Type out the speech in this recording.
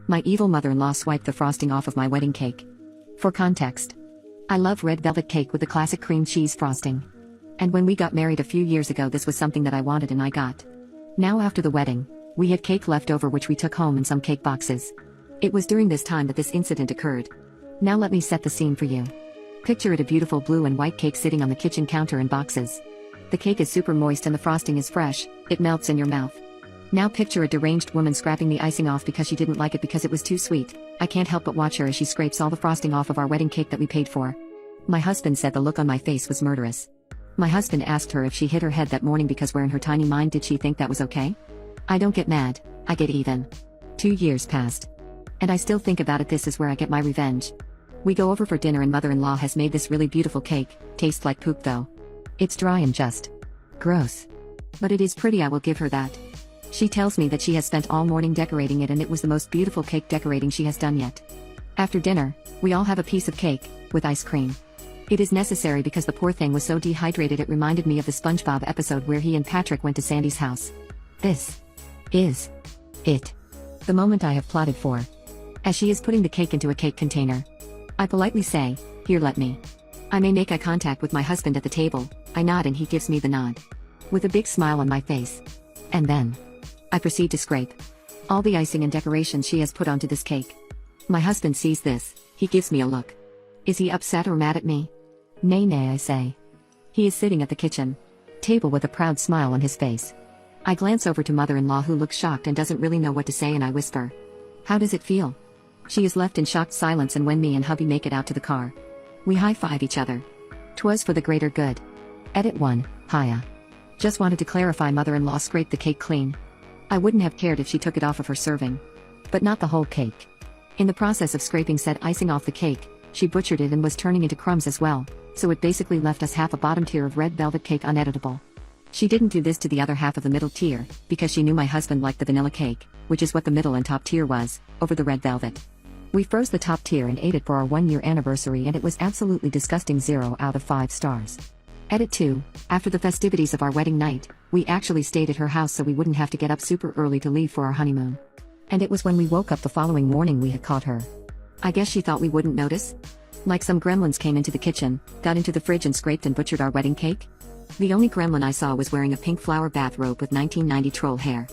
My evil mother-in-law swiped the frosting off of my wedding cake. For context, I love red velvet cake with the classic cream cheese frosting. And when we got married a few years ago, this was something that I wanted and I got. Now after the wedding, we had cake left over which we took home in some cake boxes. It was during this time that this incident occurred. Now let me set the scene for you. Picture it, a beautiful blue and white cake sitting on the kitchen counter in boxes. The cake is super moist and the frosting is fresh, it melts in your mouth. Now picture a deranged woman scraping the icing off because she didn't like it because it was too sweet. I can't help but watch her as she scrapes all the frosting off of our wedding cake that we paid for. My husband said the look on my face was murderous. My husband asked her if she hit her head that morning because where in her tiny mind did she think that was okay? I don't get mad, I get even. 2 years passed. And I still think about it. This is where I get my revenge. We go over for dinner and mother-in-law has made this really beautiful cake, tastes like poop though. It's dry and just gross. But it is pretty, I will give her that. She tells me that she has spent all morning decorating it and it was the most beautiful cake decorating she has done yet. After dinner, we all have a piece of cake, with ice cream. It is necessary because the poor thing was so dehydrated it reminded me of the SpongeBob episode where he and Patrick went to Sandy's house. This is it. The moment I have plotted for. As she is putting the cake into a cake container, I politely say, "Here, let me." I may make eye contact with my husband at the table, I nod and he gives me the nod. With a big smile on my face. And then I proceed to scrape all the icing and decorations she has put onto this cake. My husband sees this, he gives me a look. Is he upset or mad at me? Nay, I say. He is sitting at the kitchen table with a proud smile on his face. I glance over to mother-in-law who looks shocked and doesn't really know what to say, and I whisper, "How does it feel?" She is left in shocked silence, and when me and hubby make it out to the car, we high-five each other. 'Twas for the greater good. Edit 1, Hiya. Just wanted to clarify, mother-in-law scraped the cake clean. I wouldn't have cared if she took it off of her serving. But not the whole cake. In the process of scraping said icing off the cake, she butchered it and was turning into crumbs as well, so it basically left us half a bottom tier of red velvet cake uneditable. She didn't do this to the other half of the middle tier, because she knew my husband liked the vanilla cake, which is what the middle and top tier was, over the red velvet. We froze the top tier and ate it for our 1-year anniversary, and it was absolutely disgusting. 0 out of 5 stars. Edit 2, after the festivities of our wedding night, we actually stayed at her house so we wouldn't have to get up super early to leave for our honeymoon. And it was when we woke up the following morning we had caught her. I guess she thought we wouldn't notice? Like some gremlins came into the kitchen, got into the fridge and scraped and butchered our wedding cake? The only gremlin I saw was wearing a pink flower bathrobe with 1990 troll hair.